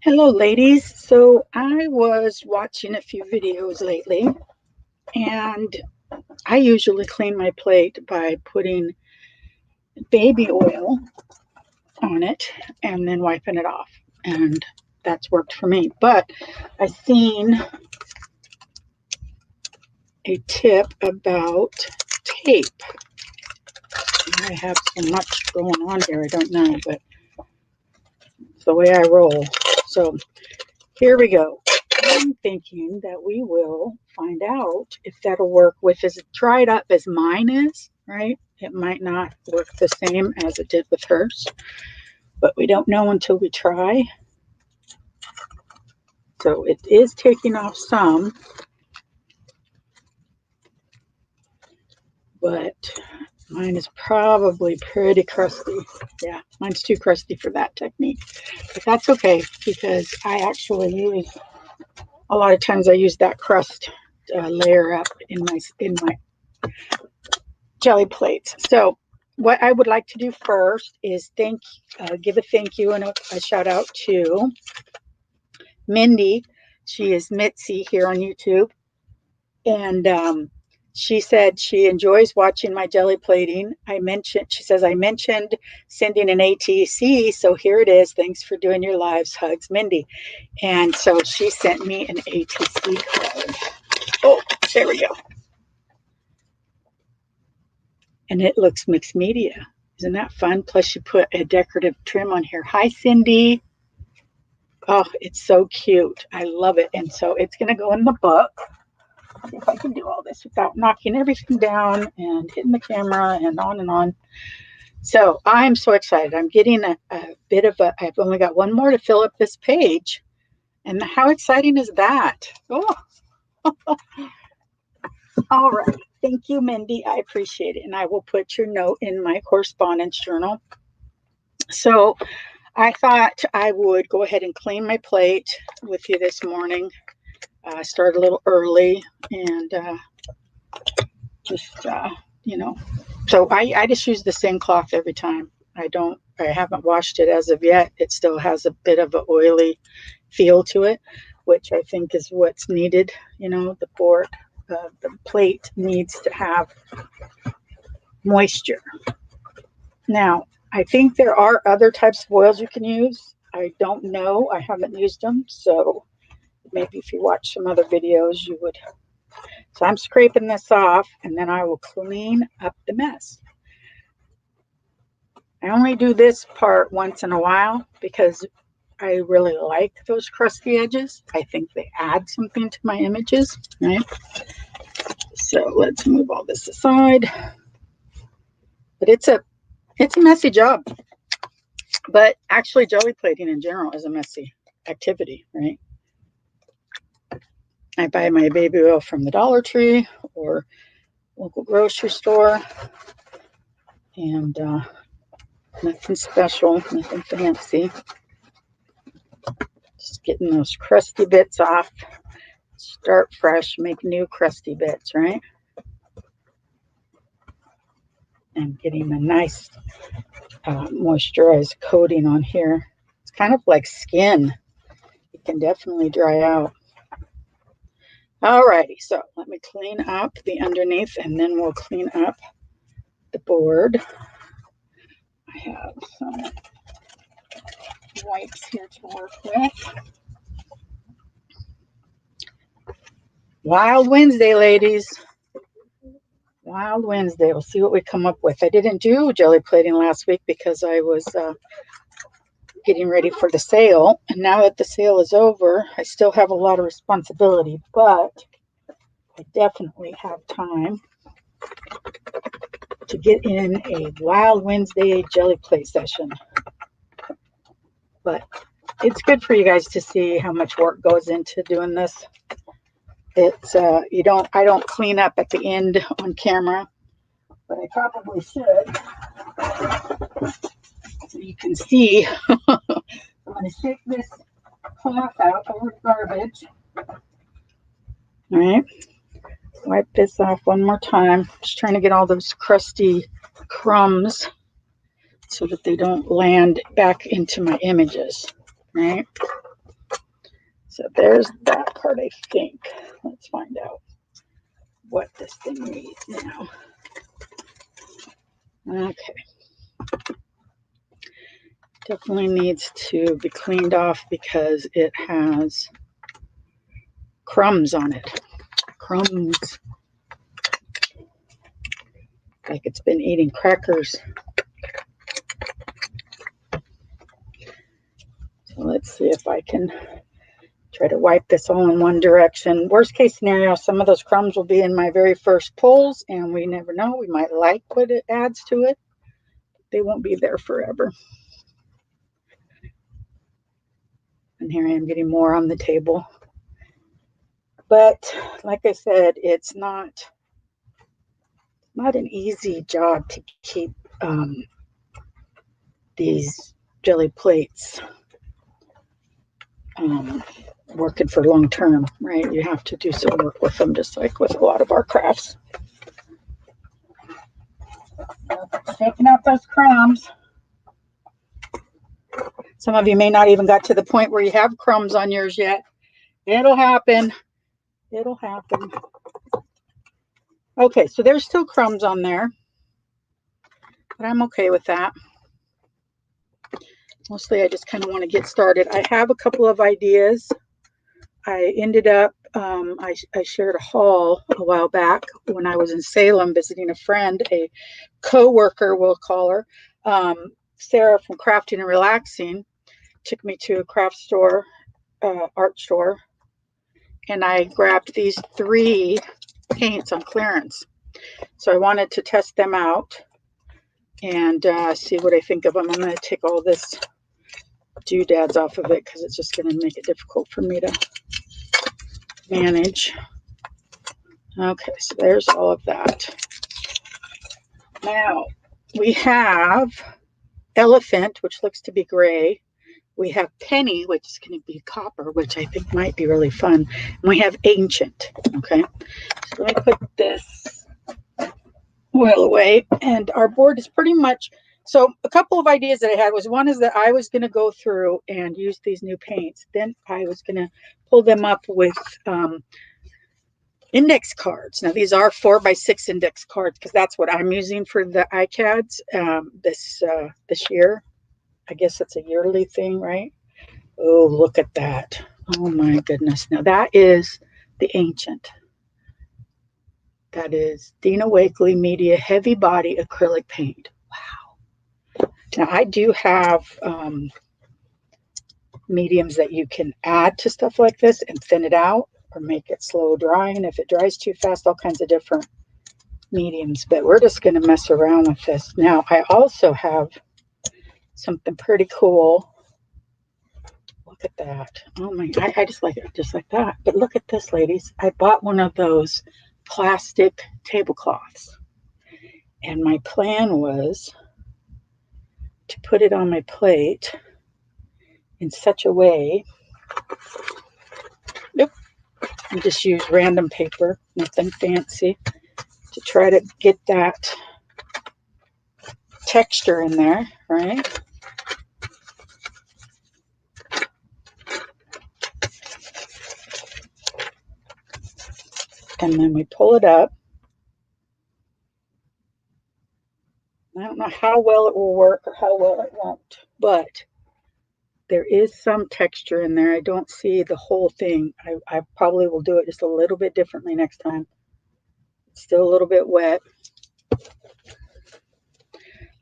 Hello, ladies. So I was watching a few videos lately, and I usually clean my plate by putting baby oil on it and then wiping it off. And that's worked for me. But I seen a tip about tape. I have so much going on here, I don't know, but it's the way I roll. So here we go. I'm thinking that we will find out if that'll work with as dried up as mine is, right? It might not work the same as it did with hers, but we don't know until we try. So it is taking off some, but mine is probably pretty crusty. Yeah, mine's too crusty for that technique, but that's okay because I actually use a lot of times I use that crust layer up in my jelly plates. So what I would like to do first is give a thank you and a shout out to Mindy. She is Mitzi here on YouTube, and she said she enjoys watching my jelly plating. She says I mentioned sending an ATC, so here it is. Thanks for doing your lives. Hugs, Mindy. And so she sent me an ATC card. Oh, there we go. And it looks mixed media. Isn't that fun? Plus you put a decorative trim on here. Hi, Cindy. Oh, it's so cute. I love it. And so it's going to go in the book. Let's see if I can do all this without knocking everything down and hitting the camera and on and on. So I'm so excited. I'm getting a bit of I've only got one more to fill up this page. And how exciting is that? Oh, all right. Thank you, Mindy. I appreciate it. And I will put your note in my correspondence journal. So I thought I would go ahead and clean my plate with you this morning. Start a little early and just, so I just use the same cloth every time. I haven't washed it as of yet. It still has a bit of an oily feel to it, which I think is what's needed. The plate needs to have moisture. Now, I think there are other types of oils you can use. I don't know. I haven't used them. So maybe if you watch some other videos, you would. So I'm scraping this off and then I will clean up the mess. I only do this part once in a while because I really like those crusty edges. I think they add something to my images, right? So let's move all this aside. But it's a messy job. But actually, jelly plating in general is a messy activity, right? I buy my baby oil from the Dollar Tree or local grocery store, and nothing special, nothing fancy. Just getting those crusty bits off. Start fresh, make new crusty bits, right? And getting a nice moisturized coating on here. It's kind of like skin. It can definitely dry out. Alrighty, so let me clean up the underneath and then we'll clean up the board. I have some wipes here to work with. Wild Wednesday, ladies. Wild Wednesday. We'll see what we come up with. I didn't do jelly plating last week because I was getting ready for the sale. And now that the sale is over, I still have a lot of responsibility, but I definitely have time to get in a Wild Wednesday jelly plate session. But it's good for you guys to see how much work goes into doing this. It's I don't clean up at the end on camera, but I probably should. So you can see. I'm going to shake this cloth out over garbage. All right. Wipe this off one more time. Just trying to get all those crusty crumbs so that they don't land back into my images. right? So there's that part, I think. Let's find out what this thing needs now. Okay. Definitely needs to be cleaned off because it has crumbs on it. Crumbs. Like it's been eating crackers. So let's see if I can try to wipe this all in one direction. Worst case scenario, some of those crumbs will be in my very first pulls, and we never know. We might like what it adds to it. They won't be there forever. And here I am getting more on the table. But like I said, it's not an easy job to keep these jelly plates working for long term, right? You have to do some work with them, just like with a lot of our crafts. Shaking out those crumbs. Some of you may not even got to the point where you have crumbs on yours yet. It'll happen. It'll happen. Okay, so there's still crumbs on there, but I'm okay with that. Mostly I just kind of want to get started. I have a couple of ideas. I ended up, I shared a haul a while back when I was in Salem visiting a friend, a co-worker, we'll call her, Sarah from Crafting and Relaxing, took me to a craft store, art store, and I grabbed these 3 paints on clearance. So I wanted to test them out and see what I think of them. I'm going to take all this doodads off of it because it's just going to make it difficult for me to manage. Okay, so there's all of that. Now we have Elephant, which looks to be gray. We have Penny, which is going to be copper, which I think might be really fun. And we have Ancient. Okay, so let me put this oil away. And our board is pretty much, so a couple of ideas that I had was, one is that I was going to go through and use these new paints. Then I was going to pull them up with index cards. Now these are 4x6 index cards because that's what I'm using for the iCads this year. I guess it's a yearly thing, right? Oh, look at that. Oh my goodness. Now that is the Ancient. That is Dina Wakley Media Heavy Body Acrylic Paint. Wow. Now I do have mediums that you can add to stuff like this and thin it out or make it slow drying. If it dries too fast, all kinds of different mediums, but we're just going to mess around with this. Now I also have something pretty cool. Look at that. Oh my, I just like it just like that. But look at this, ladies. I bought one of those plastic tablecloths, and my plan was to put it on my plate in such a way, nope, and just use random paper, nothing fancy, to try to get that texture in there, right? And then we pull it up. I don't know how well it will work or how well it won't, but there is some texture in there. I don't see the whole thing. I probably will do it just a little bit differently next time. It's still a little bit wet.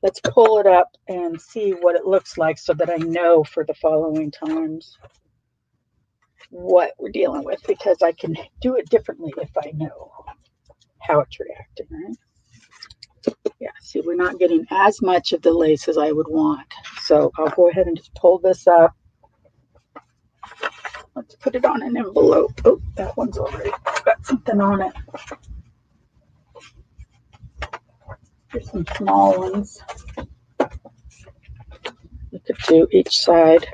Let's pull it up and see what it looks like so that I know for the following times what we're dealing with, because I can do it differently if I know how it's reacting, right? Yeah, see, we're not getting as much of the lace as I would want. So I'll go ahead and just pull this up. Let's put it on an envelope. Oh, that one's already got something on it. Here's some small ones. You could do each side.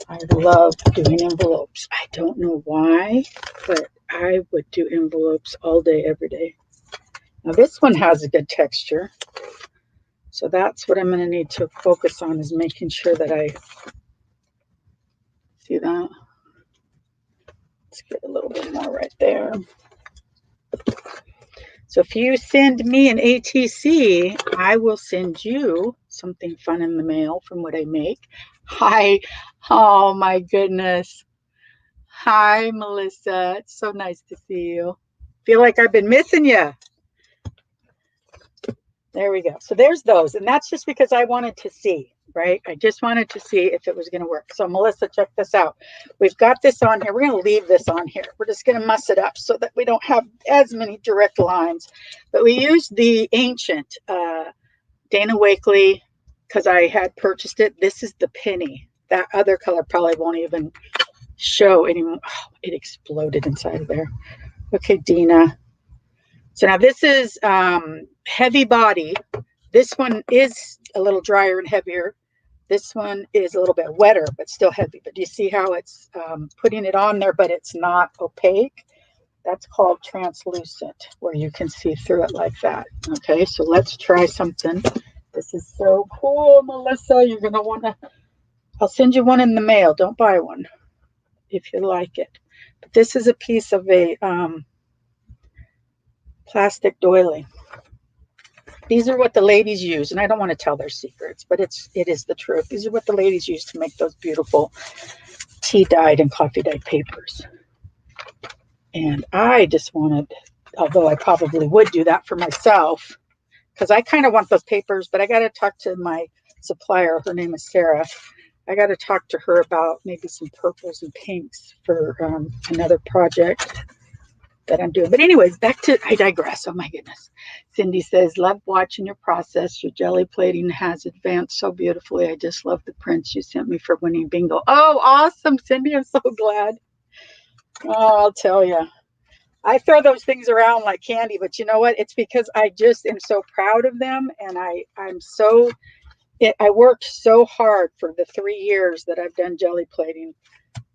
I love doing envelopes. I don't know why, but I would do envelopes all day, every day. Now this one has a good texture. So that's what I'm going to need to focus on, is making sure that I see that. Let's get a little bit more right there. So if you send me an ATC, I will send you something fun in the mail from what I make. Hi. Oh my goodness. Hi, Melissa. It's so nice to see you. Feel like I've been missing you. There we go. So there's those. And that's just because I wanted to see, right? I just wanted to see if it was going to work. So Melissa, check this out. We've got this on here. We're going to leave this on here. We're just going to muss it up so that we don't have as many direct lines. But we used the ancient Dana Wakley because I had purchased it. This is the penny. That other color probably won't even show anymore. Oh, it exploded inside of there. Okay, Dina. So now this is heavy body. This one is a little drier and heavier. This one is a little bit wetter, but still heavy. But do you see how it's putting it on there, but it's not opaque? That's called translucent, where you can see through it like that. Okay, so let's try something. This is so cool, Melissa. You're going to want to, I'll send you one in the mail. Don't buy one if you like it. But this is a piece of a plastic doily. These are what the ladies use, and I don't want to tell their secrets, but it is the truth. These are what the ladies use to make those beautiful tea-dyed and coffee-dyed papers. And I just wanted, although I probably would do that for myself, because I kind of want those papers, but I got to talk to my supplier. Her name is Sarah. I got to talk to her about maybe some purples and pinks for another project that I'm doing. But anyways, back to, I digress. Oh my goodness. Cindy says, love watching your process. Your jelly plating has advanced so beautifully. I just love the prints you sent me for winning bingo. Oh, awesome, Cindy. I'm so glad. Oh, I'll tell you. I throw those things around like candy, but you know what? It's because I just am so proud of them. And I worked so hard for the 3 years that I've done jelly plating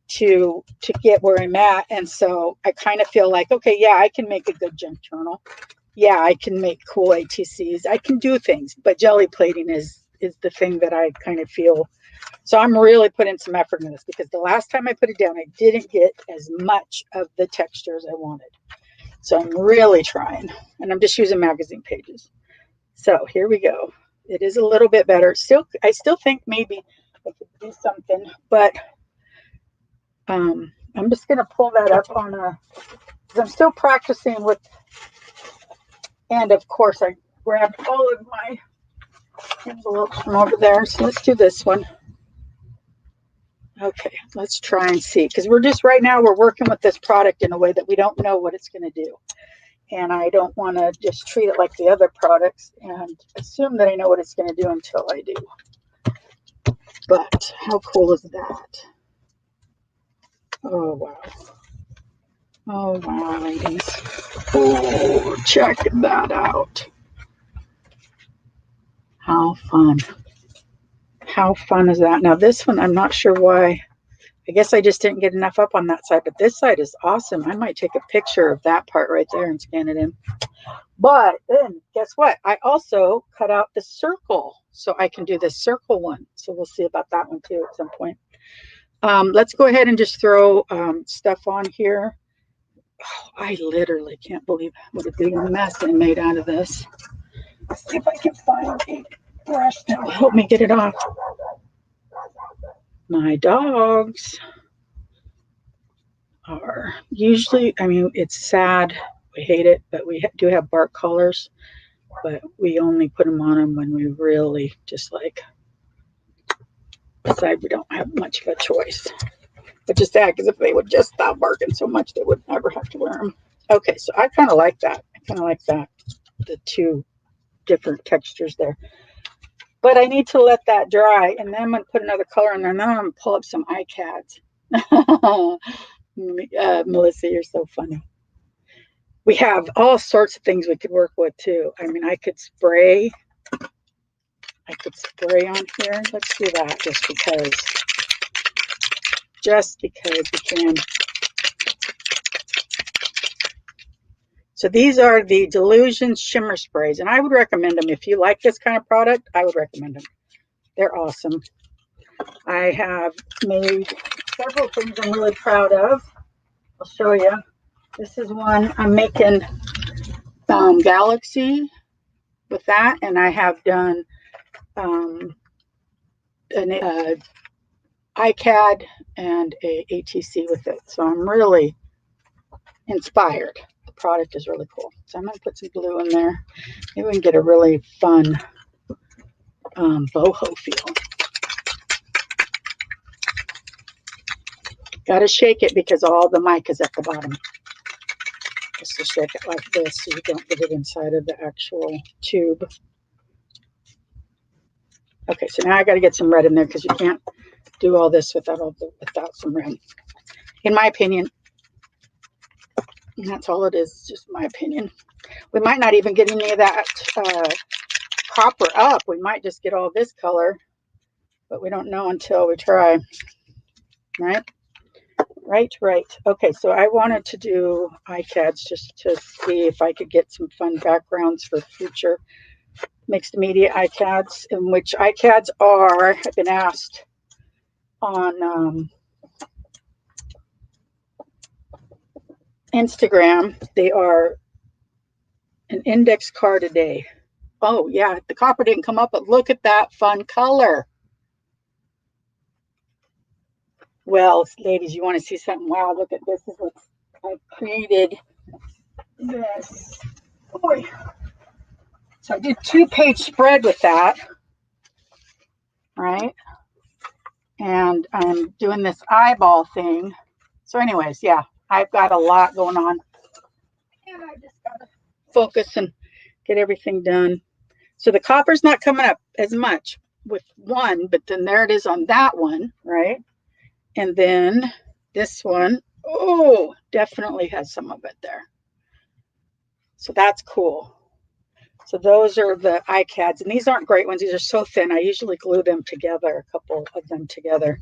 to get where I'm at. And so I kind of feel like, okay, yeah, I can make a good junk journal. Yeah, I can make cool ATCs. I can do things, but jelly plating is the thing that I kind of feel. So I'm really putting some effort in this, because the last time I put it down, I didn't get as much of the texture as I wanted. So I'm really trying, and I'm just using magazine pages. So here we go. It is a little bit better. I still think maybe I could do something, but I'm just going to pull that up on because I'm still practicing with, and of course I grabbed all of my envelopes from over there. So let's do this one. Okay, let's try and see, because we're working with this product in a way that we don't know what it's going to do. And I don't want to just treat it like the other products and assume that I know what it's going to do until I do. But how cool is that? Oh, wow. Oh, wow, ladies. Oh, check that out. How fun. How fun is that? Now, this one, I'm not sure why. I guess I just didn't get enough up on that side, but this side is awesome. I might take a picture of that part right there and scan it in. But then guess what? I also cut out the circle so I can do this circle one. So we'll see about that one too at some point. Let's go ahead and just throw stuff on here. Oh, I literally can't believe what a big mess I made out of this. Let's see if I can find a brush that will help me get it off. My dogs are usually, I mean, it's sad. We hate it, but we do have bark collars, but we only put them on them when we really just like decide we don't have much of a choice. Which is sad, because if they would just stop barking so much, they would never have to wear them. Okay, so I kind of like that. The two different textures there. But I need to let that dry, and then I'm going to put another color in there, and then I'm going to pull up some iCads. Melissa, you're so funny. We have all sorts of things we could work with too. I mean, I could spray on here. Let's do that just because we can. So these are the Delusion Shimmer Sprays, and I would recommend them. If you like this kind of product, I would recommend them. They're awesome. I have made several things I'm really proud of. I'll show you. This is one I'm making Galaxy with that, and I have done an iCAD and a ATC with it. So I'm really inspired. The product is really cool. So I'm going to put some blue in there. Maybe we can get a really fun boho feel. Got to shake it because all the mic is at the bottom. Just to shake it like this so you don't get it inside of the actual tube. Okay, so now I got to get some red in there because you can't do all this without some red. In my opinion, and that's all it is, just my opinion. We might not even get any of that copper up. We might just get all this color, but we don't know until we try. Right? Right. Okay, so I wanted to do iCADs just to see if I could get some fun backgrounds for future mixed media iCADs, in which iCADs are, I've been asked on Instagram, they are an index card a day. Oh yeah, the copper didn't come up, but look at that fun color. Well, ladies, you want to see something? Wow, look at this. This is what I've created. This. Boy. So I did 2-page spread with that. Right? And I'm doing this eyeball thing. So anyways, yeah, I've got a lot going on. And I just got to focus and get everything done. So the copper's not coming up as much with one, but then there it is on that one, right? And then this one, oh, definitely has some of it there. So that's cool. So those are the iCADs, and these aren't great ones. These are so thin. I usually glue them together, a couple of them together.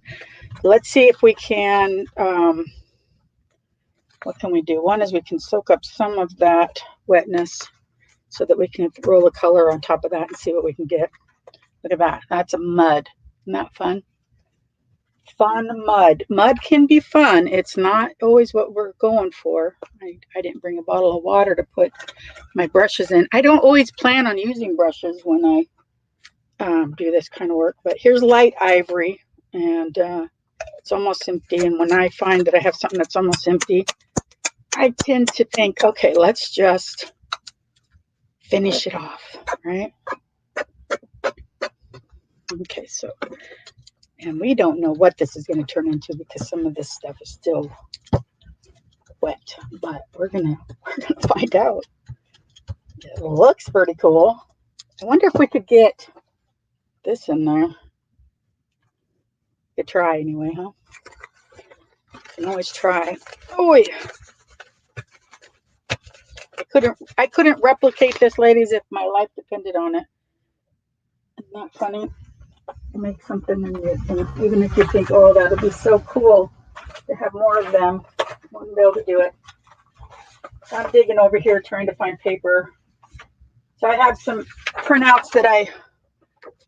Let's see if we can, what can we do? One is we can soak up some of that wetness so that we can roll a color on top of that and see what we can get. Look at that. That's a mud. Isn't that fun? Fun mud. Mud can be fun. It's not always what we're going for. I didn't bring a bottle of water to put my brushes in. I don't always plan on using brushes when I do this kind of work, but here's light ivory, and it's almost empty. And when I find that I have something that's almost empty, I tend to think, okay, let's just finish it off, right? Okay, so, and we don't know what this is going to turn into because some of this stuff is still wet, but we're gonna find out. It looks pretty cool. I wonder if we could get this in there. Could try anyway, huh? Can always try. Oh yeah. I couldn't replicate this, ladies, if my life depended on it. Isn't that funny? Make something and even if you think, oh, that would be so cool to have more of them, wouldn't be able to do it. I'm digging over here trying to find paper. So I have some printouts that I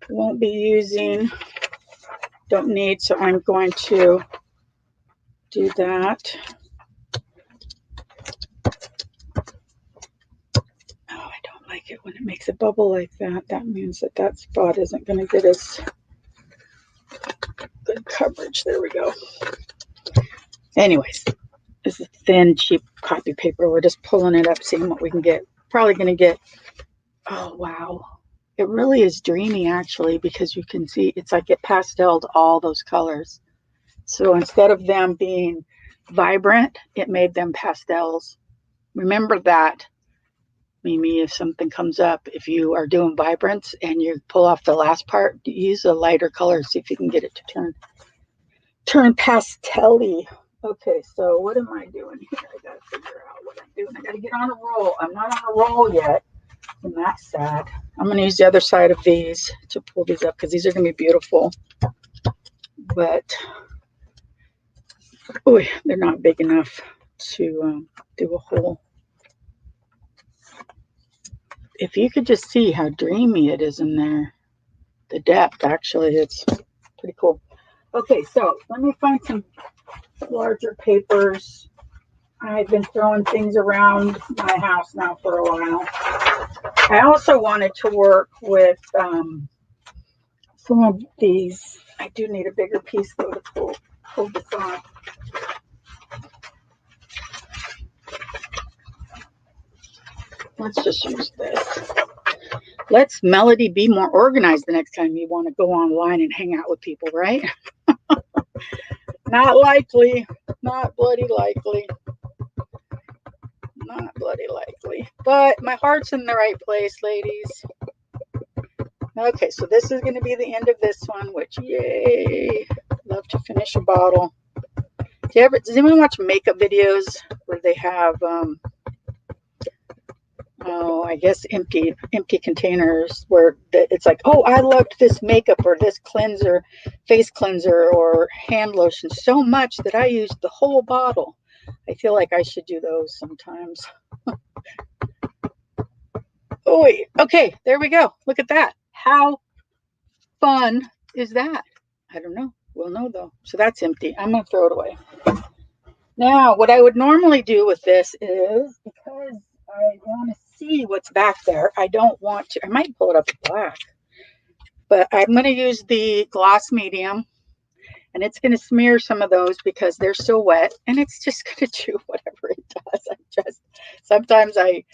won't be using, don't need, so I'm going to do that. Oh, I don't like it when it makes a bubble like that. That means that spot isn't going to get us good coverage. There we go. Anyways, this is thin, cheap copy paper. We're just pulling it up, seeing what we can get. Probably going to get, oh, wow. It really is dreamy, actually, because you can see it's like it pasteled all those colors. So instead of them being vibrant, it made them pastels. Remember that, Mimi, if something comes up, if you are doing vibrance and you pull off the last part, use a lighter color, see if you can get it to turn pastel-y. Okay, so what am I doing here? I gotta figure out what I'm doing. I gotta get on a roll. I'm not on a roll yet, and that's sad. I'm gonna use the other side of these to pull these up because these are gonna be beautiful. But oh, they're not big enough to do a whole if you could just see how dreamy it is in there, the depth, actually, it's pretty cool. Okay, so let me find some larger papers. I've been throwing things around my house now for a while. I also wanted to work with some of these. I do need a bigger piece though to pull this on. Let's just use this. Let's, Melody, be more organized the next time you want to go online and hang out with people, right? Not likely. Not bloody likely. Not bloody likely. But my heart's in the right place, ladies. Okay, so this is going to be the end of this one, which, yay. Love to finish a bottle. Does anyone watch makeup videos where they have, I guess empty containers where it's like, oh, I loved this makeup or this cleanser, face cleanser or hand lotion so much that I used the whole bottle. I feel like I should do those sometimes. Oh, wait. Okay, there we go. Look at that. How fun is that? I don't know. We'll know though. So that's empty. I'm going to throw it away. Now, what I would normally do with this is, because I want to see what's back there, I don't want to, I might pull it up in black, but I'm going to use the gloss medium, and it's going to smear some of those because they're so wet, and it's just going to do whatever it does. Sometimes I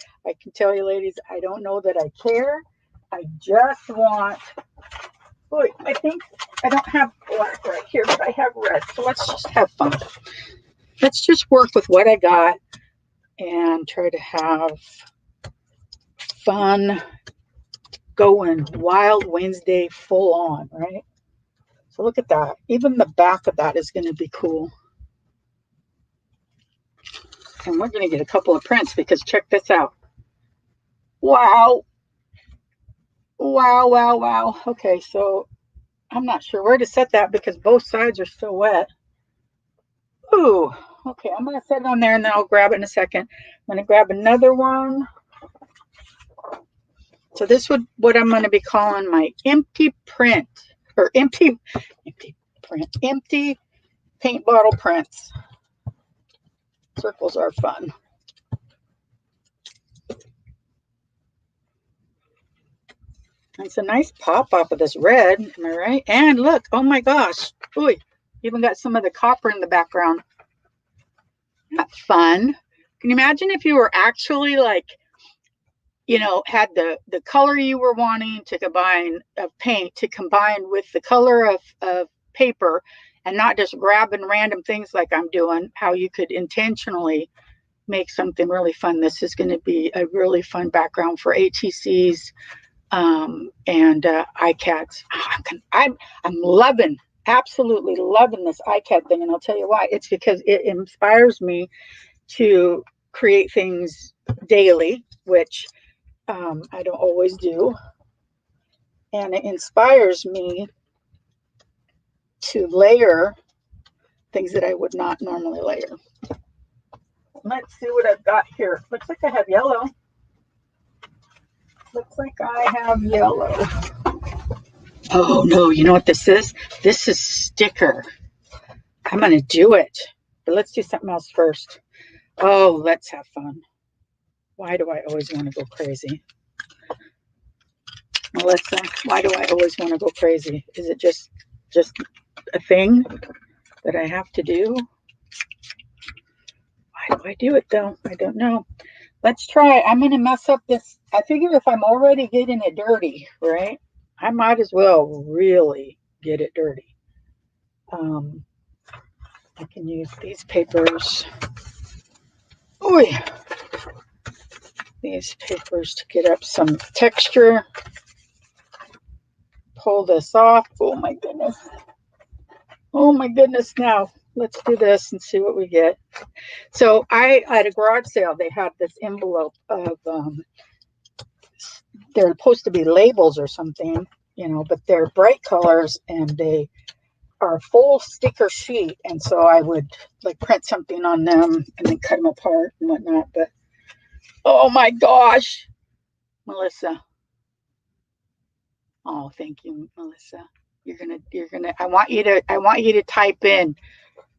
can tell you, ladies, I don't know that I care. I just want, boy, I think I don't have black right here, but I have red. So let's just have fun. Let's just work with what I got and try to have fun going Wild Wednesday full on, right? So look at that. Even the back of that is going to be cool. And we're going to get a couple of prints because check this out. Wow. Wow, wow, wow. Okay, so I'm not sure where to set that because both sides are so wet. Ooh, okay, I'm going to set it on there and then I'll grab it in a second. I'm going to grab another one. So this would what I'm going to be calling my empty print, or empty paint bottle prints. Circles are fun. It's a nice pop off of this red, am I right? And look, oh my gosh, ooh, even got some of the copper in the background. That's fun. Can you imagine if you were actually like, you know, had the color you were wanting to combine of paint to combine with the color of paper and not just grabbing random things like I'm doing, how you could intentionally make something really fun. This is going to be a really fun background for ATCs and iCads. I'm loving, absolutely loving this iCad thing, and I'll tell you why. It's because it inspires me to create things daily, which I don't always do, and it inspires me to layer things that I would not normally layer. Let's see what I've got here. Looks like I have yellow. Looks like I have yellow. Oh no, you know what this is? This is sticker. I'm going to do it. But let's do something else first. Oh, let's have fun. Why do I always want to go crazy? Melissa, why do I always want to go crazy? Is it just a thing that I have to do? Why do I do it though? I don't know. Let's try. I'm going to mess up this. I figure if I'm already getting it dirty, right? I might as well really get it dirty. I can use these papers. Oh yeah. These papers to get up some texture. Pull this off. Oh my goodness. Oh my goodness. Now let's do this and see what we get. So at a garage sale, they had this envelope of, they're supposed to be labels or something, you know, but they're bright colors and they are a full sticker sheet. And so I would like print something on them and then cut them apart and whatnot. But oh my gosh, Melissa. Oh, thank you, Melissa. I want you to type in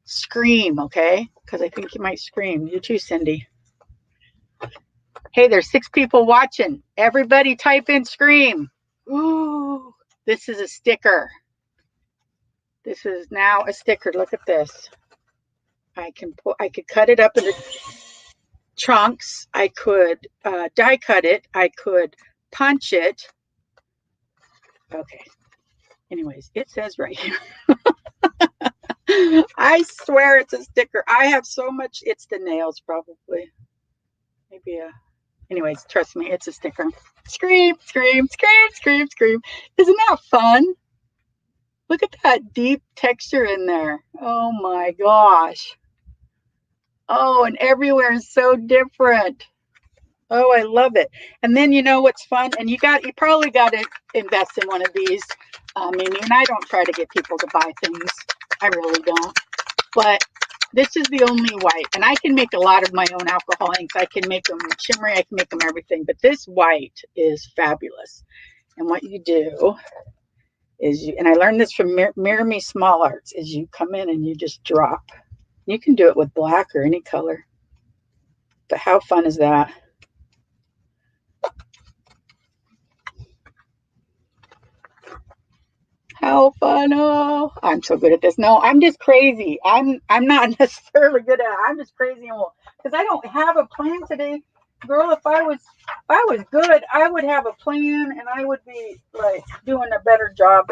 scream, okay? Because I think you might scream. You too, Cindy. Hey, there's 6 people watching. Everybody type in scream. Ooh, this is a sticker. This is now a sticker. Look at this. I could cut it up into chunks. I could die cut it. I could punch it. Okay. Anyways, it says right here. I swear it's a sticker. I have so much. It's the nails, probably. Maybe anyways, trust me, it's a sticker. Scream, scream, scream, scream, scream. Isn't that fun? Look at that deep texture in there. Oh my gosh. Oh, and everywhere is so different. Oh, I love it. And then you know what's fun? And you probably got to invest in one of these, Mimi. And I don't try to get people to buy things. I really don't. But this is the only white. And I can make a lot of my own alcohol inks. I can make them shimmery. I can make them everything. But this white is fabulous. And what you do is and I learned this from Mirror Me Small Arts, is you come in and you just drop. You can do it with black or any color. But how fun is that? How fun. Oh, I'm so good at this. No, I'm just crazy. I'm not necessarily good at it. I'm just crazy because I don't have a plan today. Girl, if I was good, I would have a plan and I would be like doing a better job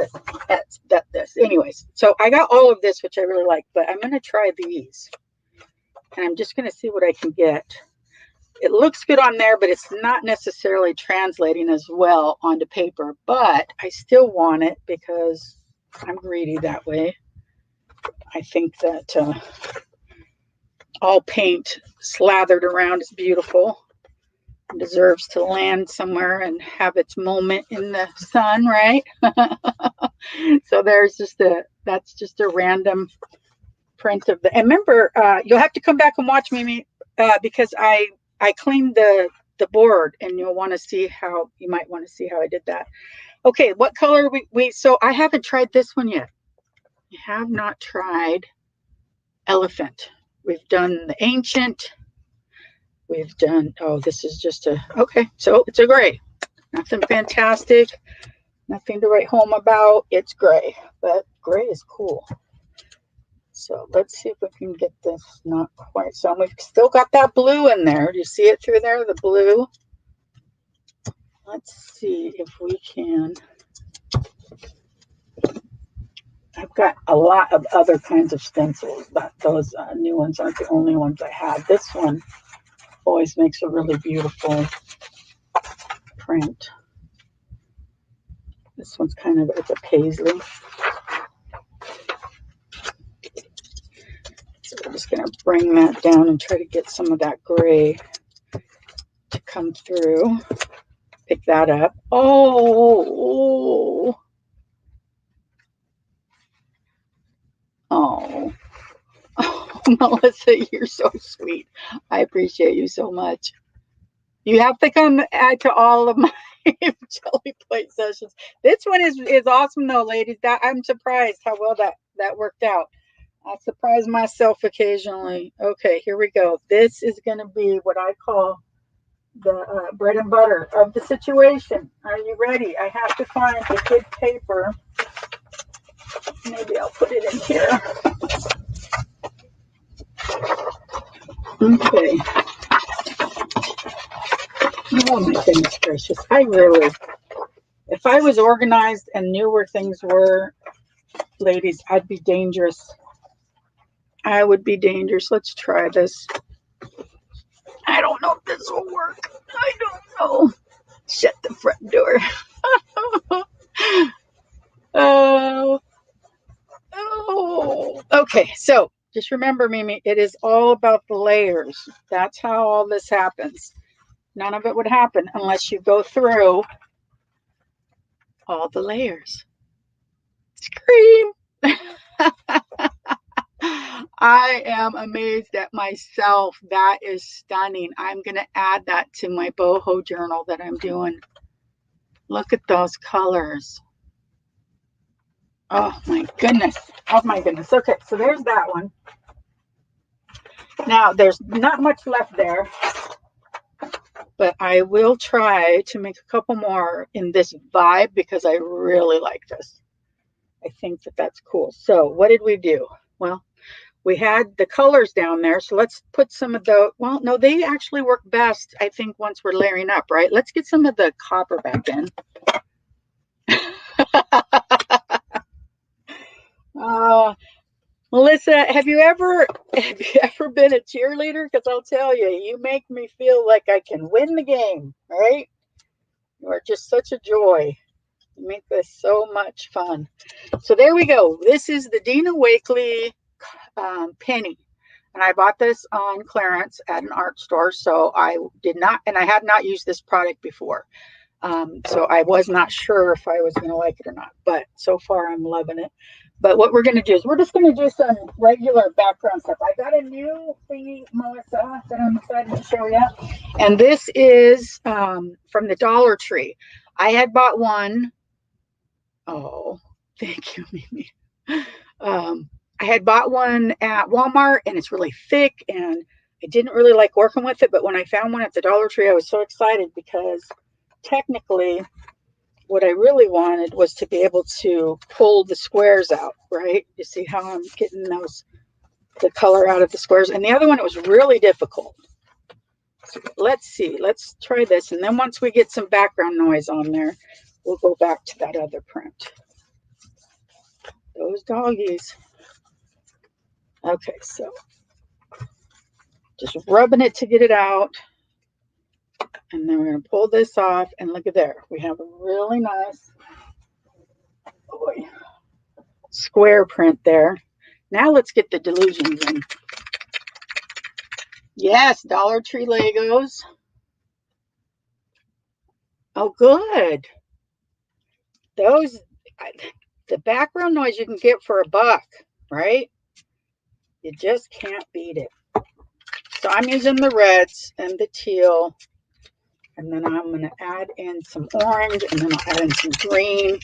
at this. Anyways, so I got all of this, which I really like, but I'm going to try these. And I'm just going to see what I can get. It looks good on there, but it's not necessarily translating as well onto paper. But I still want it because I'm greedy that way. I think that all paint slathered around is beautiful. It deserves to land somewhere and have its moment in the sun, right? So there's that's just a random print of and remember, you'll have to come back and watch me because I cleaned the board, and you might want to see how I did that. Okay, what color so I haven't tried this one yet. I have not tried elephant. We've done the ancient. We've done, this is just okay, so it's a gray. Nothing fantastic. Nothing to write home about. It's gray, but gray is cool. So let's see if we can get this. Not quite. So we've still got that blue in there. Do you see it through there, the blue? Let's see if we can. I've got a lot of other kinds of stencils, but those new ones aren't the only ones I have. This one always makes a really beautiful print. This one's it's a paisley. So we're just going to bring that down and try to get some of that gray to come through. Pick that up. Oh, Melissa, you're so sweet. I appreciate you so much. You have to come add to all of my jelly plate sessions. This one is awesome though, ladies. I'm surprised how well that worked out. I surprise myself occasionally. Okay, here we go. This is going to be what I call the bread and butter of the situation. Are you ready? I have to find a good paper. Maybe I'll put it in here. Okay. Oh my goodness gracious. If I was organized and knew where things were, ladies, I'd be dangerous. I would be dangerous. Let's try this. I don't know if this will work. I don't know. Shut the front door. Oh. Okay, so just remember, Mimi, it is all about the layers. That's how all this happens. None of it would happen unless you go through all the layers. Scream. I am amazed at myself. That is stunning. I'm going to add that to my boho journal that I'm doing. Look at those colors. Oh my goodness. Oh my goodness. Okay, so there's that one. Now, there's not much left there, but I will try to make a couple more in this vibe because I really like this. I think that that's cool. So what did we do? Well, we had the colors down there. So let's put some of the, well, no, they actually work best, I think, once we're layering up, right? Let's get some of the copper back in. Melissa, have you ever been a cheerleader? Because I'll tell you, you make me feel like I can win the game, right? You are just such a joy. You make this so much fun. So there we go. This is the Dina Wakley penny. And I bought this on clearance at an art store. So I did not, and I had not used this product before. So I was not sure if I was going to like it or not. But so far, I'm loving it. But what we're going to do is we're just going to do some regular background stuff. I got a new thingy, Melissa, that I'm excited to show you. And this is from the Dollar Tree. I had bought one. Oh, thank you, Mimi. I had bought one at Walmart, and it's really thick, and I didn't really like working with it. But when I found one at the Dollar Tree, I was so excited because technically what I really wanted was to be able to pull the squares out, right? You see how I'm getting the color out of the squares. And the other one, it was really difficult. So let's see. Let's try this. And then once we get some background noise on there, we'll go back to that other print. Those doggies. Okay, so just rubbing it to get it out. And then we're going to pull this off. And look at there. We have a really nice square print there. Now let's get the delusions in. Yes, Dollar Tree Legos. Oh, good. Those, the background noise you can get for $1, right? You just can't beat it. So I'm using the reds and the teal. And then I'm going to add in some orange, and then I'll add in some green.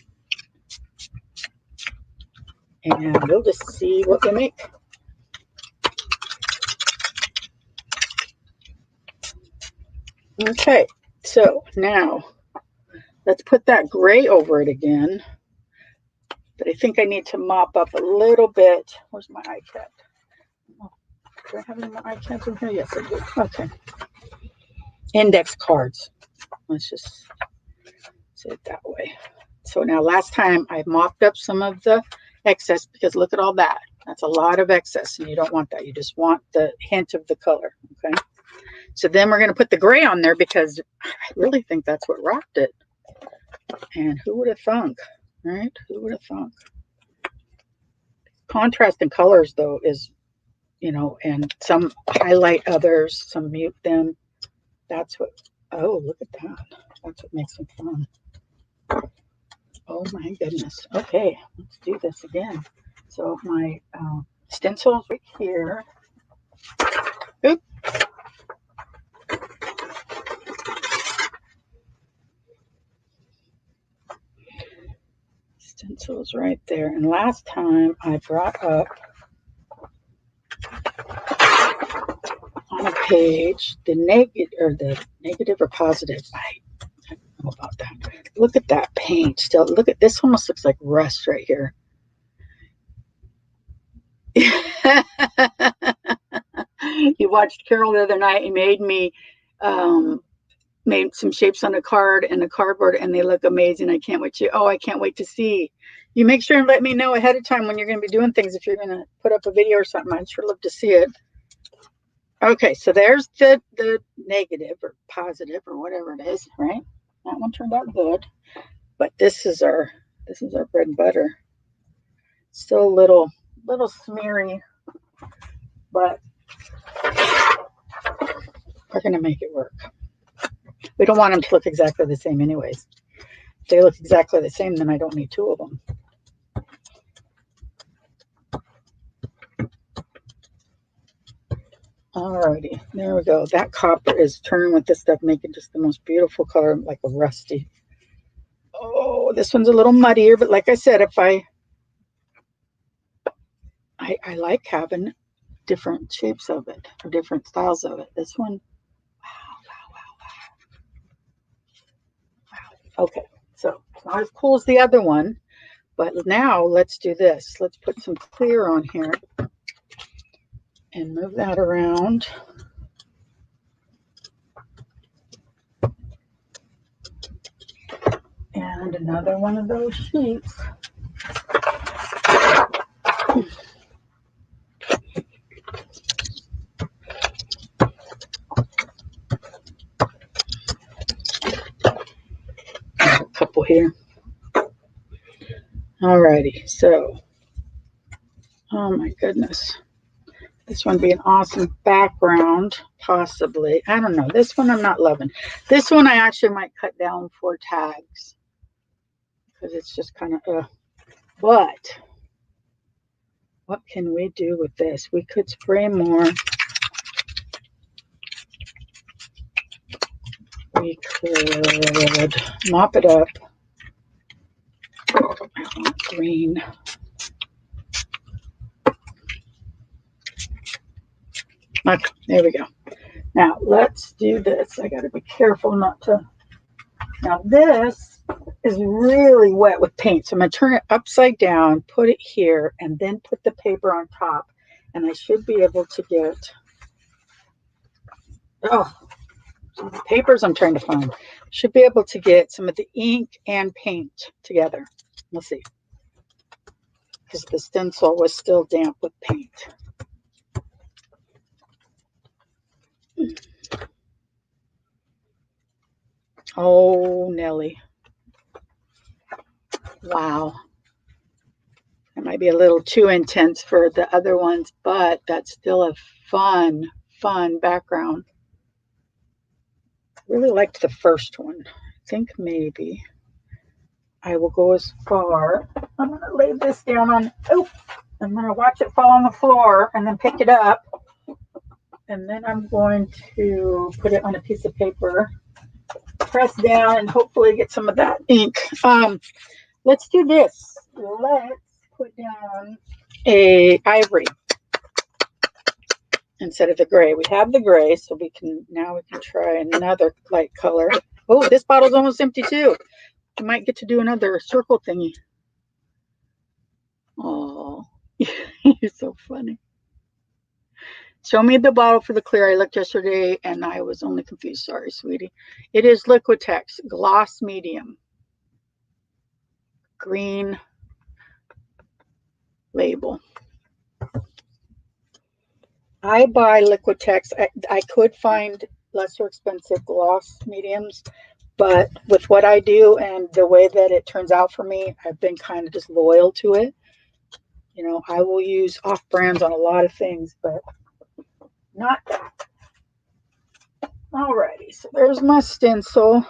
And we'll just see what we make. Okay, so now let's put that gray over it again. But I think I need to mop up a little bit. Where's my iPad? Oh, do I have any more iPads in here? Yes, I do. Okay. Index cards. Let's just say it that way. So now last time I mopped up some of the excess because look at all that. That's a lot of excess, and you don't want that. You just want the hint of the color, okay? So then we're going to put the gray on there because I really think that's what rocked it. And who would have thunk, right? Who would have thunk? Contrast in colors, though, is, you know, and some highlight others, some mute them. That's what, oh, look at that. That's what makes it fun. Oh my goodness. Okay, let's do this again. So my stencil's right here. Oop. Stencil's right there. And last time I brought up on a page the negative or positive. I don't know about that. Look at that paint still. Look at this, almost looks like rust right here. You watched Carol the other night. He made me made some shapes on a card and a cardboard, and they look amazing. I can't wait to see. You make sure and let me know ahead of time when you're going to be doing things. If you're going to put up a video or something, I'd sure love to see it. Okay, so there's the negative or positive or whatever it is, right? That one turned out good, but this is our bread and butter. Still a little smeary, but we're going to make it work. We don't want them to look exactly the same anyways. If they look exactly the same, then I don't need 2 of them. Alrighty, there we go. That copper is turning with this stuff, making just the most beautiful color, like a rusty. Oh, this one's a little muddier, but like I said, if I like having different shapes of it or different styles of it. This one, wow. Okay, so it's not as cool as the other one, but now let's do this. Let's put some clear on here and move that around. And another one of those sheets. A couple here. Alrighty, so, oh my goodness. This one would be an awesome background, possibly. I don't know. This one I'm not loving. This one I actually might cut down for tags because it's just kind of, but what can we do with this? We could spray more. We could mop it up. I want green. Okay, there we go. Now let's do this. I got to be careful not to. Now this is really wet with paint, so I'm going to turn it upside down, put it here, and then put the paper on top. And I should be able to get, oh, the papers I'm trying to find. Should be able to get some of the ink and paint together. Let's see. Because the stencil was still damp with paint. Oh, Nelly. Wow. It might be a little too intense for the other ones, but that's still a fun background. Really liked the first one. I think maybe I will go as far. I'm going to lay this down on, oh, I'm going to watch it fall on the floor and then pick it up. And then I'm going to put it on a piece of paper, press down, and hopefully get some of that ink. Let's do this. Let's put down a ivory instead of the gray. We have the gray, so we can try another light color. Oh, this bottle's almost empty too. I might get to do another circle thingy. Oh, you're so funny. Show me the bottle for the clear. I looked yesterday and I was only confused. Sorry, sweetie. It is Liquitex Gloss Medium. Green label. I buy Liquitex. I could find lesser expensive gloss mediums, but with what I do and the way that it turns out for me, I've been kind of just loyal to it. You know, I will use off brands on a lot of things, but not that. Alrighty, so there's my stencil.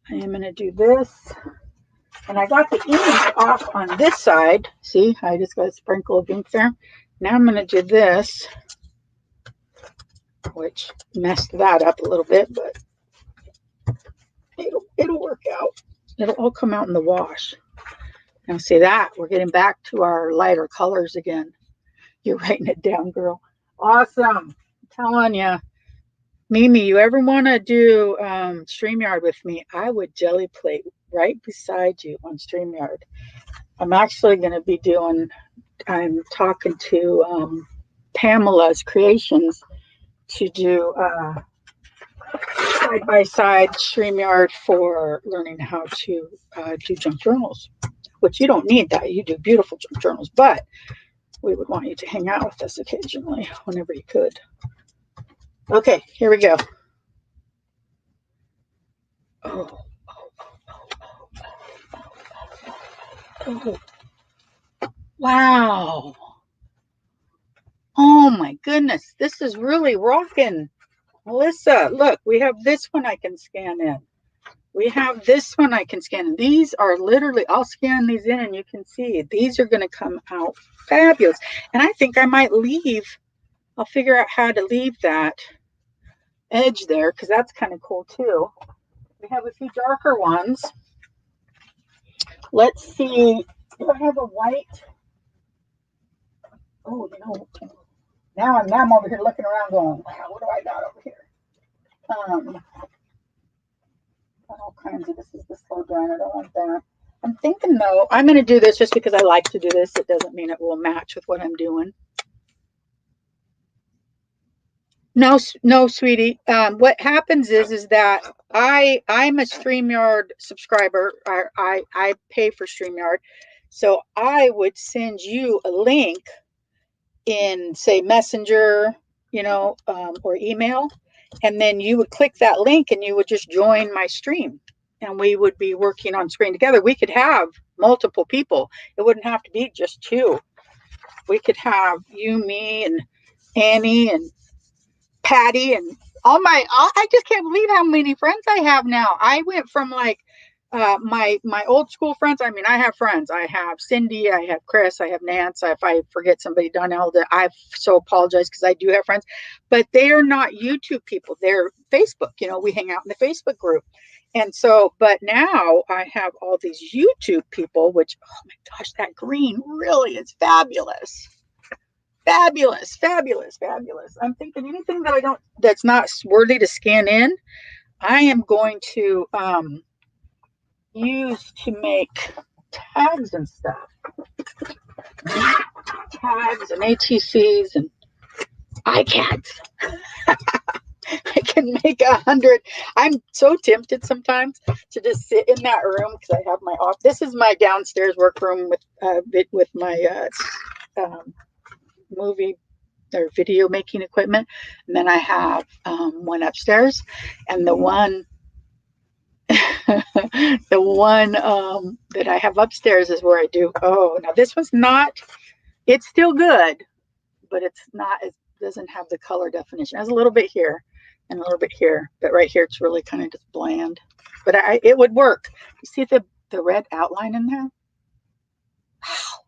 I am going to do this. And I got the ink off on this side. See, I just got a sprinkle of ink there. Now I'm going to do this, which messed that up a little bit, but it'll work out. It'll all come out in the wash. Now see that? We're getting back to our lighter colors again. You're writing it down, girl. Awesome. I'm telling you. Mimi, you ever want to do StreamYard with me? I would jelly plate right beside you on StreamYard. I'm actually going to be I'm talking to Pamela's Creations to do side-by-side StreamYard for learning how to do junk journals, which you don't need that. You do beautiful junk journals, but we would want you to hang out with us occasionally whenever you could. Okay, here we go. Oh. Wow. Oh my goodness. This is really rocking. Melissa, look, we have this one I can scan in. We have this one I can scan in. These are literally, I'll scan these in and you can see these are going to come out fabulous. And I think I might leave I'll figure out how to leave that edge there because that's kind of cool too. We have a few darker ones. Let's see. Do I have a white? Oh, now I'm over here looking around going, wow, what do I got over here? All kinds of, this is the slow drying. I don't want that. I'm thinking though, I'm going to do this just because I like to do this. It doesn't mean it will match with what I'm doing. No, sweetie. What happens is that I'm a StreamYard subscriber. I pay for StreamYard, so I would send you a link in, say, Messenger, or email, and then you would click that link and you would just join my stream, and we would be working on screen together. We could have multiple people. It wouldn't have to be just two. We could have you, me, and Annie, and Patty, and I just can't believe how many friends I have now. I went from like my old school friends. I mean, I have friends. I have Cindy, I have Chris, I have Nance. If I forget somebody, Donnell, I so apologize because I do have friends, but they are not YouTube people. They're Facebook. We hang out in the Facebook group. And so, but now I have all these YouTube people, which, oh my gosh, that green really is fabulous. Fabulous. I'm thinking anything that's not worthy to scan in, I am going to use to make tags and stuff. Tags and ATCs and iCads. I can make 100. I'm so tempted sometimes to just sit in that room because I have my office. This is my downstairs workroom with my movie or video making equipment, and then I have one upstairs, and the one that I have upstairs is where I do. Oh, now this one's not. It's still good, but it's not. It doesn't have the color definition. It has a little bit here and a little bit here, but right here it's really kind of just bland. But it would work. You see the red outline in there? Wow.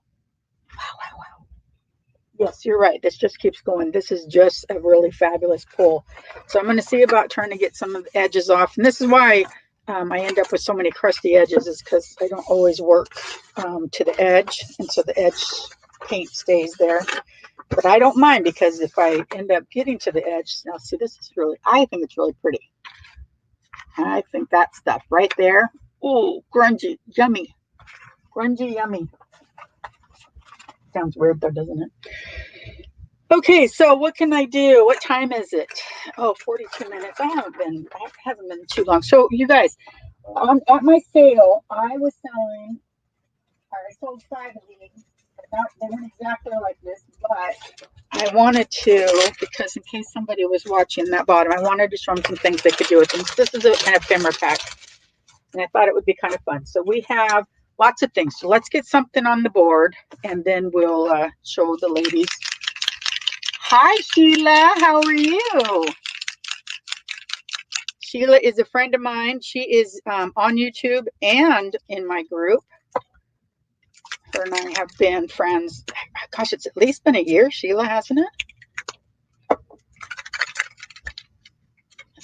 Yes, you're right. This just keeps going. This is just a really fabulous pull. So I'm going to see about trying to get some of the edges off. And this is why I end up with so many crusty edges, is because I don't always work to the edge. And so the edge paint stays there. But I don't mind, because if I end up getting to the edge, now see, this is I think it's really pretty. I think that stuff right there. Oh, grungy, yummy. Grungy, yummy. Sounds weird though, doesn't it? Okay, so what can I do? What time is it? Oh, 42 minutes. It hasn't been too long. So you guys, at my sale, I sold 5 of these. They weren't exactly like this, but I wanted to, because in case somebody was watching that bottom, I wanted to show them some things they could do with them. This is an ephemera pack, and I thought it would be kind of fun. So we have lots of things. So let's get something on the board, and then we'll show the ladies. Hi, Sheila. How are you? Sheila is a friend of mine. She is on YouTube and in my group. Her and I have been friends. Gosh, it's at least been a year, Sheila, hasn't it? At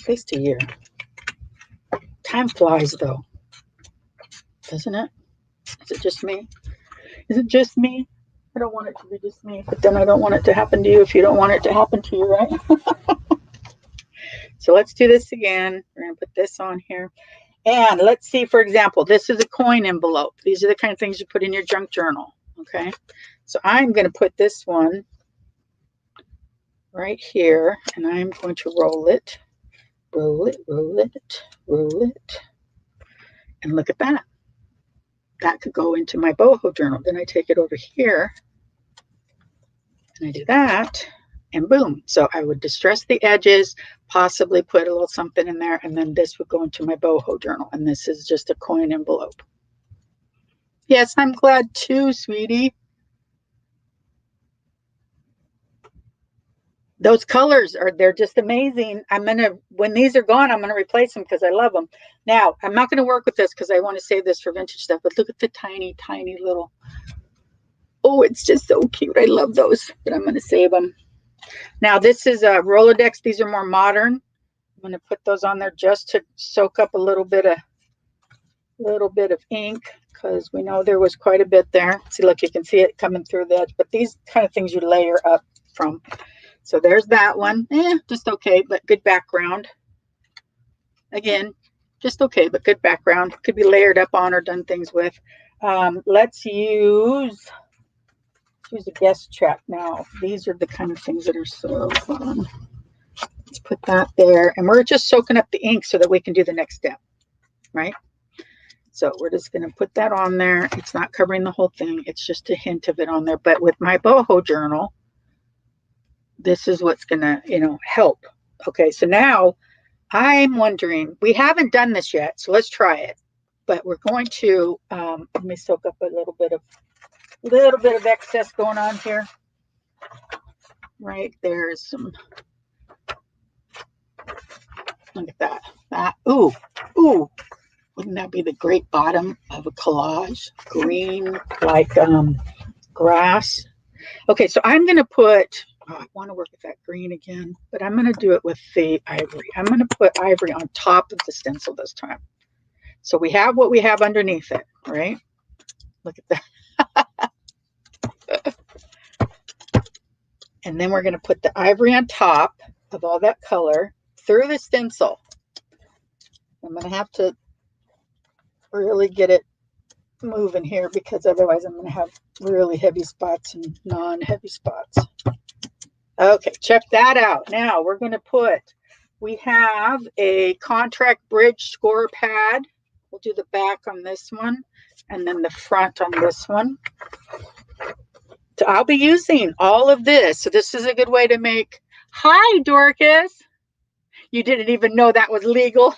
least a year. Time flies, though. Doesn't it? Is it just me? Is it just me? I don't want it to be just me, but then I don't want it to happen to you if you don't want it to happen to you, right? So let's do this again. We're going to put this on here. And let's see, for example, this is a coin envelope. These are the kind of things you put in your junk journal, okay? So I'm going to put this one right here, and I'm going to roll it, roll it, roll it, roll it. And look at that. That could go into my boho journal. Then I take it over here, and I do that, and boom. So I would distress the edges, possibly put a little something in there, and then this would go into my boho journal. And this is just a coin envelope. Yes, I'm glad too, sweetie. Those colors they're just amazing. When these are gone, I'm going to replace them because I love them. Now, I'm not going to work with this because I want to save this for vintage stuff, but look at the tiny, tiny little, oh, it's just so cute. I love those, but I'm going to save them. Now this is a Rolodex. These are more modern. I'm going to put those on there just to soak up a little bit of ink, because we know there was quite a bit there. See, look, you can see it coming through the edge, but these kind of things you layer up from. So there's that one. Just okay, but good background. Again, just okay, but good background. Could be layered up on or done things with. Let's use a guest check now. These are the kind of things that are so fun. Let's put that there. And we're just soaking up the ink so that we can do the next step, right? So we're just going to put that on there. It's not covering the whole thing. It's just a hint of it on there. But with my boho journal, this is what's going to, help. Okay, so now I'm wondering, we haven't done this yet, so let's try it. But we're going to, let me soak up a little bit of excess going on here. Right, there's some, look at that. Ooh, wouldn't that be the great bottom of a collage? Green, like grass. Okay, so I'm going to put, I want to work with that green again, but I'm going to do it with the ivory. I'm going to put ivory on top of the stencil this time. So we have what we have underneath it, right? Look at that. And then we're going to put the ivory on top of all that color through the stencil. I'm going to have to really get it moving here, because otherwise I'm going to have really heavy spots and non-heavy spots. Okay, check that out. Now we're going to we have a contract bridge score pad. We'll do the back on this one and then the front on this one. So I'll be using all of this. So this is a good way to make, hi Dorcas. You didn't even know that was legal.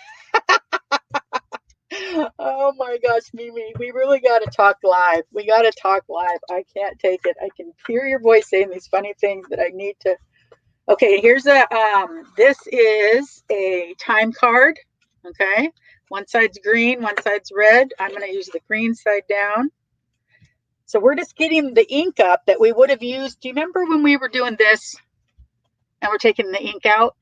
Oh my gosh, Mimi, we really got to talk live. We got to talk live. I can't take it. I can hear your voice saying these funny things that I need to. Okay, here's this is a time card. Okay, one side's green, one side's red. I'm going to use the green side down. So we're just getting the ink up that we would have used. Do you remember when we were doing this and we're taking the ink out?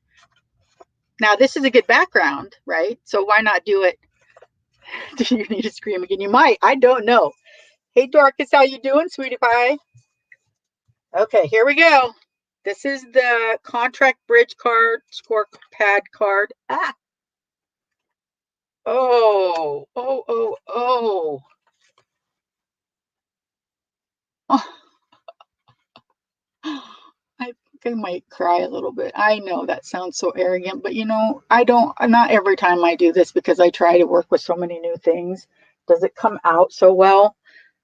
Now this is a good background, right? So why not do it? Do you need to scream again? You might. I don't know. Hey, Dorcas, how you doing, sweetie pie? Okay, here we go. This is the contract bridge card, score pad card. Ah. Oh. I think I might cry a little bit. I know that sounds so arrogant, but not every time I do this, because I try to work with so many new things, does it come out so well.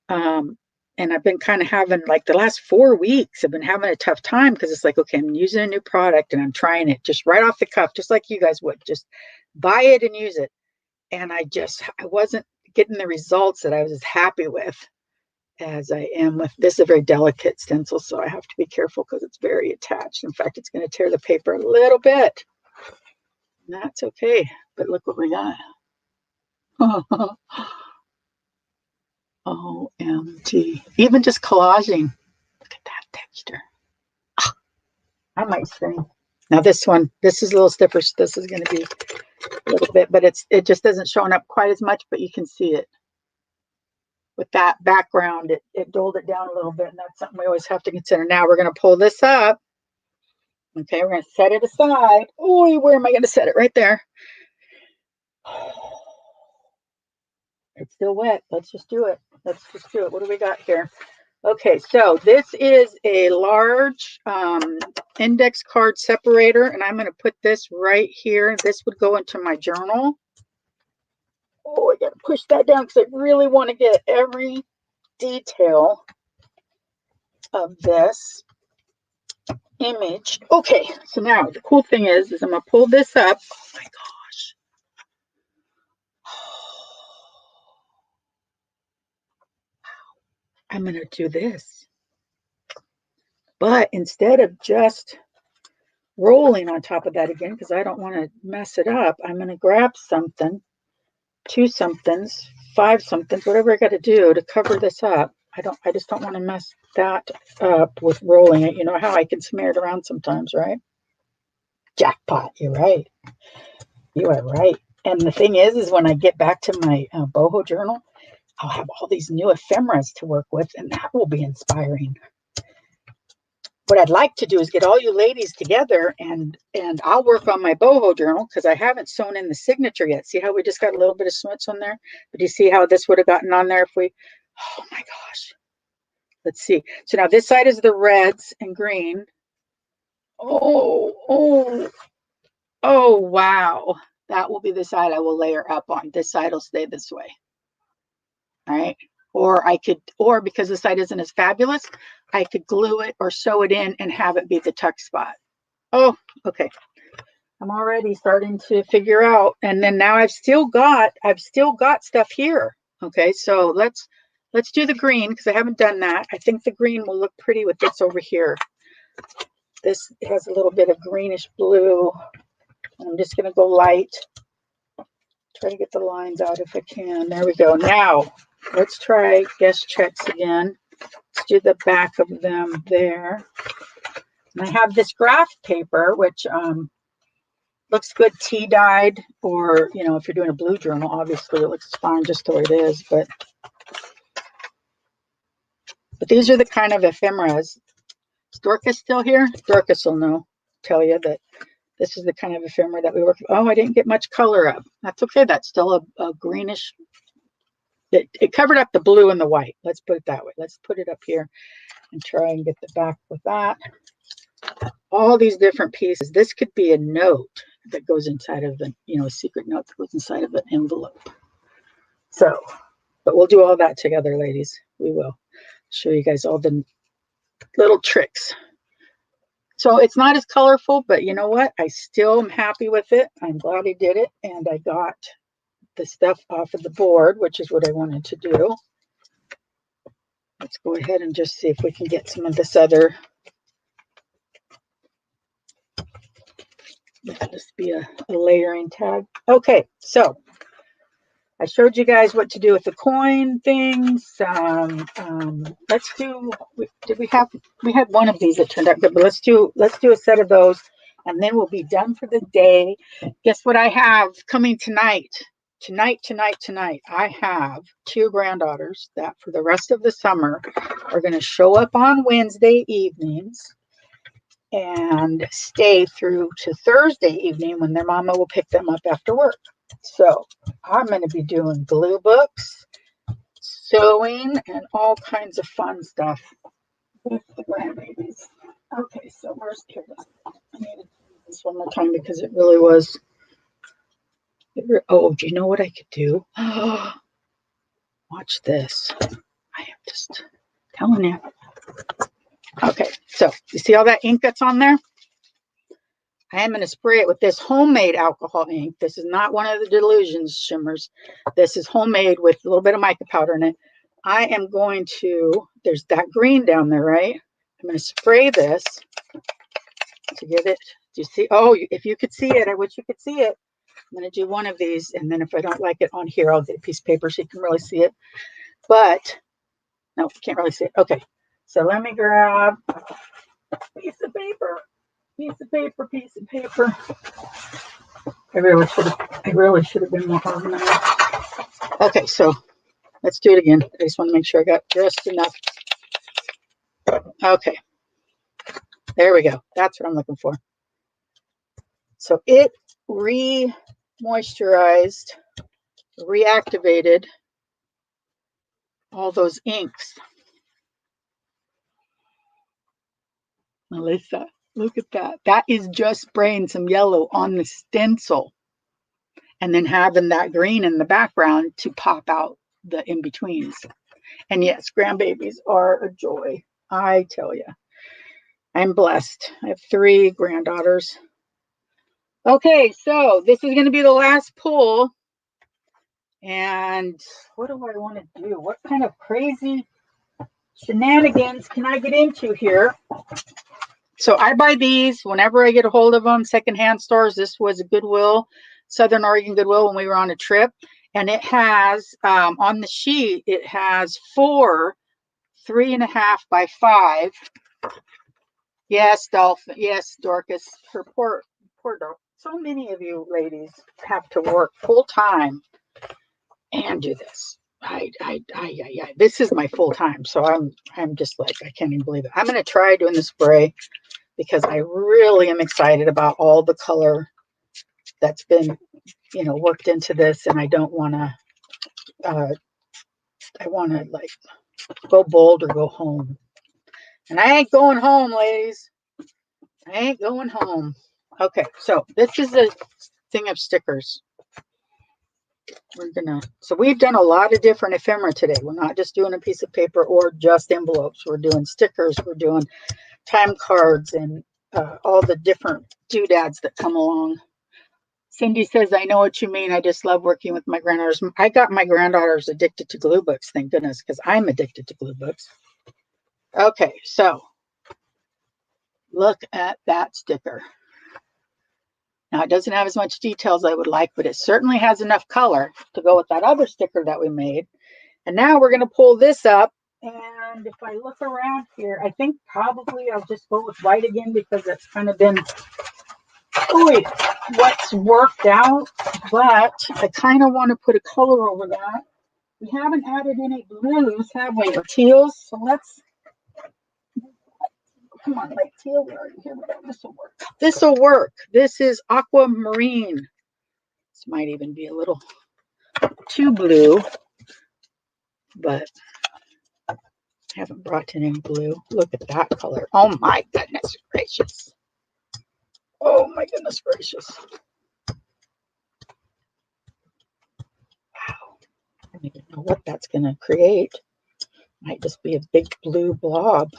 And I've been kind of having, like, the last 4 weeks, I've been having a tough time, because it's like, okay, I'm using a new product and I'm trying it just right off the cuff, just like you guys would, just buy it and use it. And I wasn't getting the results that I was as happy with as I am with this. Is a very delicate stencil, so I have to be careful because it's very attached. In fact, it's going to tear the paper a little bit. And that's okay, but look what we got. OMG. Even just collaging. Look at that texture. I might scream. Now this is a little stiffer. So this is going to be a little bit, but it just isn't showing up quite as much, but you can see it. With that background, it dulled it down a little bit, and that's something we always have to consider. Now we're going to pull this up. Okay, we're going to set it aside. Oh, where am I going to set it? Right there. It's still wet. Let's just do it. What do we got here? Okay, so this is a large index card separator, and I'm going to put this right here. This would go into my journal. Oh, I got to push that down because I really want to get every detail of this image. Okay, so now the cool thing is I'm going to pull this up. Oh my gosh. I'm going to do this. But instead of just rolling on top of that again, because I don't want to mess it up, I'm going to grab something, 2 somethings, 5 somethings, whatever I got to do to cover this up. I just don't want to mess that up with rolling it. You know how I can smear it around sometimes, right? Jackpot, you're right. You are right. And the thing is when I get back to my boho journal, I'll have all these new ephemeras to work with, and that will be inspiring. What I'd like to do is get all you ladies together, and I'll work on my boho journal because I haven't sewn in the signature yet. See how we just got a little bit of switch on there? But do you see how this would have gotten on there if we, oh my gosh. Let's see. So now this side is the reds and green. Oh, wow. That will be the side I will layer up on. This side will stay this way. All right. Or because the side isn't as fabulous, I could glue it or sew it in and have it be the tuck spot. Oh, okay. I'm already starting to figure out. And then now I've still got stuff here. Okay, so let's do the green because I haven't done that. I think the green will look pretty with this over here. This has a little bit of greenish blue. I'm just going to go light. Try to get the lines out if I can. There we go. Now, let's try guest checks again. Let's do the back of them there. And I have this graph paper, which looks good tea dyed, or, you know, if you're doing a blue journal, obviously it looks fine just the way it is. But these are the kind of ephemeras. Is Dorcas still here? Dorcas will tell you that this is the kind of ephemera that we work with. Oh, I didn't get much color up. That's okay. That's still a greenish. It covered up the blue and the white. Let's put it that way. Let's put it up here and try and get the back with that. All these different pieces. This could be a note that goes inside of a secret note that goes inside of an envelope. So, but we'll do all that together, ladies. We will show you guys all the little tricks. So it's not as colorful, but you know what? I still am happy with it. I'm glad I did it. And I got the stuff off of the board, which is what I wanted to do. Let's go ahead and just see if we can get some of this other. Let this be a layering tag. Okay, so I showed you guys what to do with the coin things. Let's do. We had one of these that turned out good, but let's do a set of those, and then we'll be done for the day. Guess what I have coming tonight? Tonight. I have 2 granddaughters that for the rest of the summer are going to show up on Wednesday evenings and stay through to Thursday evening when their mama will pick them up after work. So I'm going to be doing glue books, sewing, and all kinds of fun stuff with the grandbabies. Okay, so where's Kira? I need to do this one more time because it really was. Oh, do you know what I could do? Watch this. I am just telling you. Okay, so you see all that ink that's on there? I am going to spray it with this homemade alcohol ink. This is not one of the Delusions shimmers. This is homemade with a little bit of mica powder in it. I am going to, there's that green down there, right? I'm going to spray this to get it. Do you see? Oh, if you could see it, I wish you could see it. I'm going to do one of these, and then if I don't like it on here, I'll get a piece of paper so you can really see it. But, no, can't really see it. Okay, so let me grab a piece of paper. Piece of paper. I really should have been more organized. Okay, so let's do it again. I just want to make sure I got just enough. Okay, there we go. That's what I'm looking for. So it moisturized, reactivated all those inks. Melissa, look at that. That is just spraying some yellow on the stencil and then having that green in the background to pop out the in-betweens. And yes, grandbabies are a joy. I tell you, I'm blessed. I have 3 granddaughters. Okay, so this is going to be the last pull. And what do I want to do? What kind of crazy shenanigans can I get into here? So I buy these whenever I get a hold of them, secondhand stores. This was a Goodwill, Southern Oregon Goodwill when we were on a trip. And it has, on the sheet, it has 4 3.5 by 5. Yes, Dolphin. Yes, Dorcas. Her poor Dorcas. So many of you ladies have to work full time and do this. This is my full time, so I'm just like, I can't even believe it. I'm gonna try doing the spray because I really am excited about all the color that's been, worked into this, and I don't want to. I want to like go bold or go home, and I ain't going home, ladies. I ain't going home. Okay, so this is a thing of stickers. So we've done a lot of different ephemera today. We're not just doing a piece of paper or just envelopes. We're doing stickers. We're doing time cards and all the different doodads that come along. Cindy says, I know what you mean. I just love working with my granddaughters. I got my granddaughters addicted to glue books, thank goodness, because I'm addicted to glue books. Okay, so look at that sticker. Now, it doesn't have as much detail as I would like, but it certainly has enough color to go with that other sticker that we made. And now we're going to pull this up. And if I look around here, I think probably I'll just go with white again because it's kind of been what's worked out. But I kind of want to put a color over that. We haven't added any blues, have we? Or teals. So let's... Come on, like teal. Here we go. This will work. This will work. This is aquamarine. This might even be a little too blue, but I haven't brought in any blue. Look at that color. Oh my goodness gracious. Oh my goodness gracious. Wow. I don't even know what that's going to create. Might just be a big blue blob.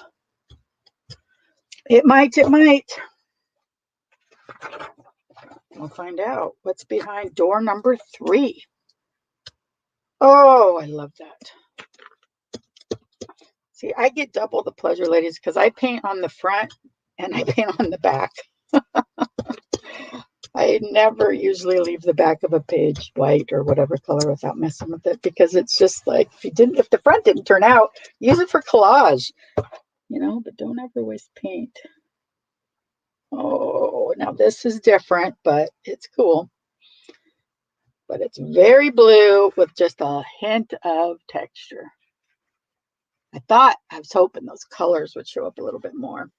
It might. We'll find out. What's behind door number 3? Oh, I love that. See, I get double the pleasure, ladies, because I paint on the front and I paint on the back. I never usually leave the back of a page white or whatever color without messing with it, because it's just like, if the front didn't turn out, use it for collage, but don't ever waste paint. Oh, now this is different, but it's cool. But it's very blue with just a hint of texture. I was hoping those colors would show up a little bit more.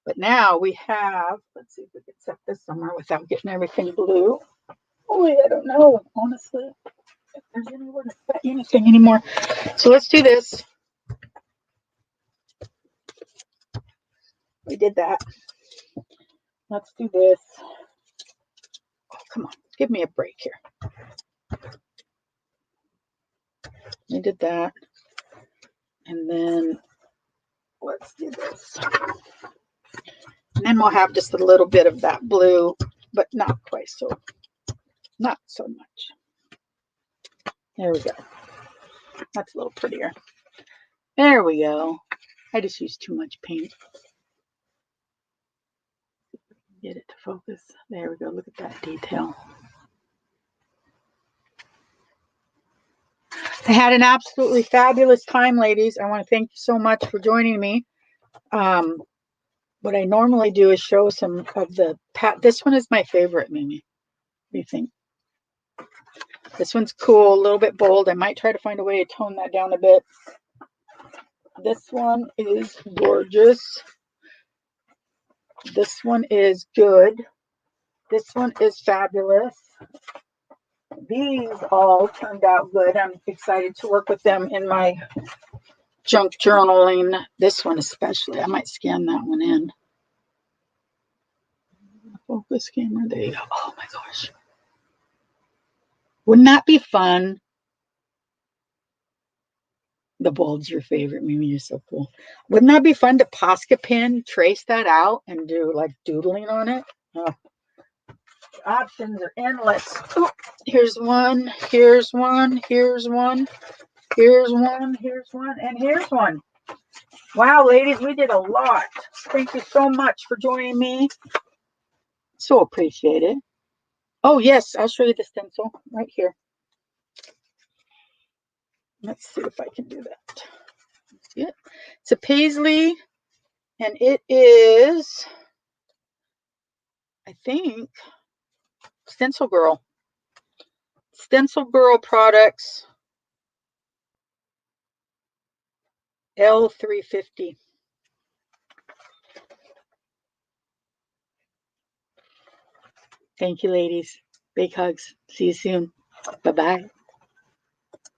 But now we have, let's see if we can set this somewhere without getting everything blue. Oh, I don't know, honestly, if there's anywhere to set anything anymore. So let's do this. We did that. Let's do this. Oh, come on, give me a break here. We did that. And then let's do this. And then we'll have just a little bit of that blue, but not so much. There we go. That's a little prettier. There we go. I just used too much paint. Get it to focus. There we go. Look at that detail. I had an absolutely fabulous time, ladies. I want to thank you so much for joining me. What I normally do is show some of the this one is my favorite, Mimi. What do you think? This one's cool, a little bit bold. I might try to find a way to tone that down a bit. This one is gorgeous. This one is good. This one is fabulous. These all turned out good. I'm excited to work with them in my junk journaling. This one especially. I might scan that one in. Focus camera. There you go. Oh my gosh. Wouldn't that be fun? The bold's your favorite. Mimi, you're so cool. Wouldn't that be fun to Posca pen, trace that out, and do like doodling on it? Oh. The options are endless. Oh, here's one, here's one, here's one, here's one, here's one, and here's one. Wow, ladies, we did a lot. Thank you so much for joining me. So appreciate it. Oh, yes, I'll show you the stencil right here. Let's see if I can do that. See it? It's a paisley, and it is, I think, Stencil Girl. Stencil Girl Products L350. Thank you, ladies. Big hugs. See you soon. Bye-bye.